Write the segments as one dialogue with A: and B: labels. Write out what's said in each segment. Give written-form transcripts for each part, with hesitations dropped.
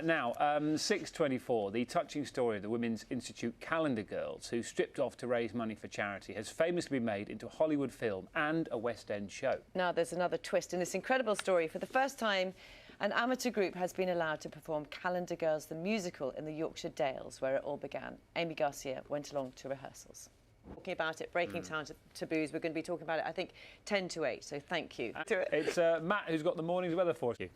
A: Now, 6:24, the touching story of the Women's Institute calendar girls who stripped off to raise money for charity has famously been made into a Hollywood film and a West End show. Now,
B: there's another twist in this incredible story. For the first time, an amateur group has been allowed to perform Calendar Girls the musical in the Yorkshire Dales, where it all began. Amy Garcia went along to rehearsals. Talking about it, breaking down taboos. We're going to be talking about it, I think, 10 to 8, so thank you.
A: It's Matt who's got the morning's weather for you.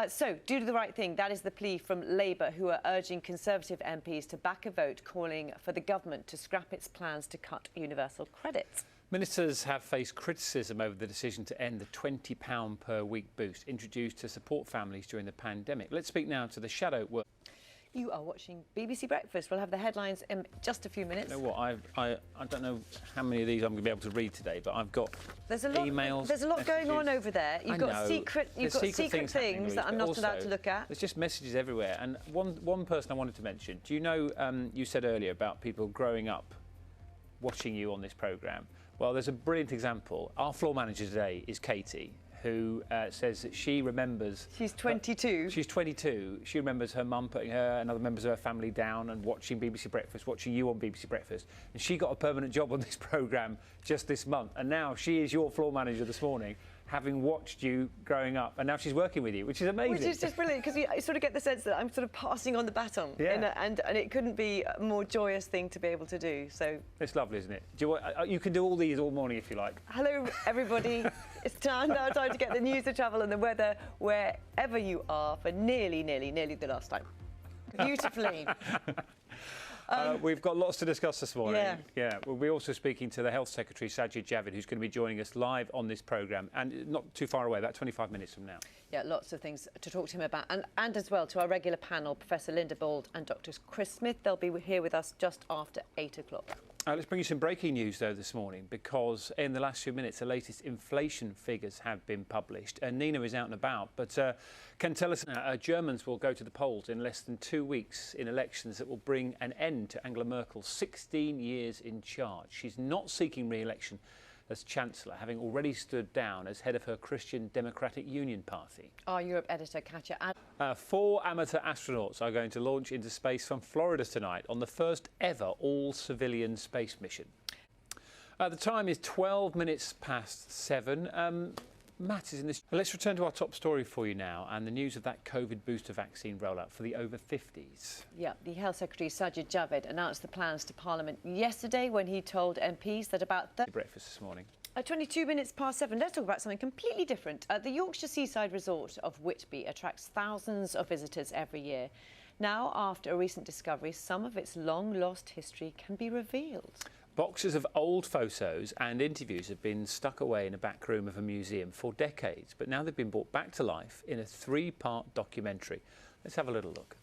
B: So, do the right thing. That is the plea from Labour, who are urging Conservative MPs to back a vote calling for the government to scrap its plans to cut universal credit.
A: Ministers have faced criticism over the decision to end the £20 per week boost introduced to support families during the pandemic. Let's speak now to the shadow work.
B: You are watching BBC Breakfast. We'll have the headlines in just a few minutes.
A: You know what? I don't know how many of these I'm going to be able to read today, but I've got emails.
B: There's a lot going on over there. You've got secret things that I'm not allowed to look at.
A: There's just messages everywhere. And one person I wanted to mention. Do you know? You said earlier about people growing up watching you on this programme. Well, there's a brilliant example. Our floor manager today is Katie, who says that she remembers...
B: She's 22.
A: She's 22. She remembers her mum putting her and other members of her family down and watching BBC Breakfast, watching you on BBC Breakfast. And she got a permanent job on this programme just this month. And now she is your floor manager this morning, having watched you growing up. And now she's working with you, which is amazing.
B: Which is just brilliant, because I sort of get the sense that I'm sort of passing on the baton.
A: Yeah.
B: And it couldn't be a more joyous thing to be able to do. So
A: it's lovely, isn't it? Do you can do all these all morning if you like.
B: Hello, everybody. It's time to get the news, the travel and the weather wherever you are for nearly the last time. Beautifully.
A: We've got lots to discuss this morning.
B: Yeah.
A: We'll be also speaking to the Health Secretary, Sajid Javid, who's going to be joining us live on this programme, and not too far away, about 25 minutes from now. Yeah,
B: lots of things to talk to him about, and as well to our regular panel, Professor Linda Bald and Dr Chris Smith. They'll be here with us just after 8 o'clock.
A: Let's bring you some breaking news, though, this morning, because in the last few minutes, the latest inflation figures have been published. Nina is out and about, but can tell us Germans will go to the polls in less than 2 weeks in elections that will bring an end to Angela Merkel's 16 years in charge. She's not seeking re-election as Chancellor, having already stood down as head of her Christian Democratic Union Party.
B: Our Europe editor, Katja.
A: 4 amateur astronauts are going to launch into space from Florida tonight on the first ever all-civilian space mission. The time is 12 minutes past 7. Matt is in this. Let's return to our top story for you now, and the news of that COVID booster vaccine rollout for the over 50s.
B: Yeah, the Health Secretary Sajid Javid announced the plans to Parliament yesterday when he told MPs that about...
A: Breakfast this morning.
B: 22 minutes past 7. Let's talk about something completely different. The Yorkshire seaside resort of Whitby attracts thousands of visitors every year. Now, after a recent discovery, some of its long-lost history can be revealed.
A: Boxes of old photos and interviews have been stuck away in a back room of a museum for decades, but now they've been brought back to life in a 3-part documentary. Let's have a little look.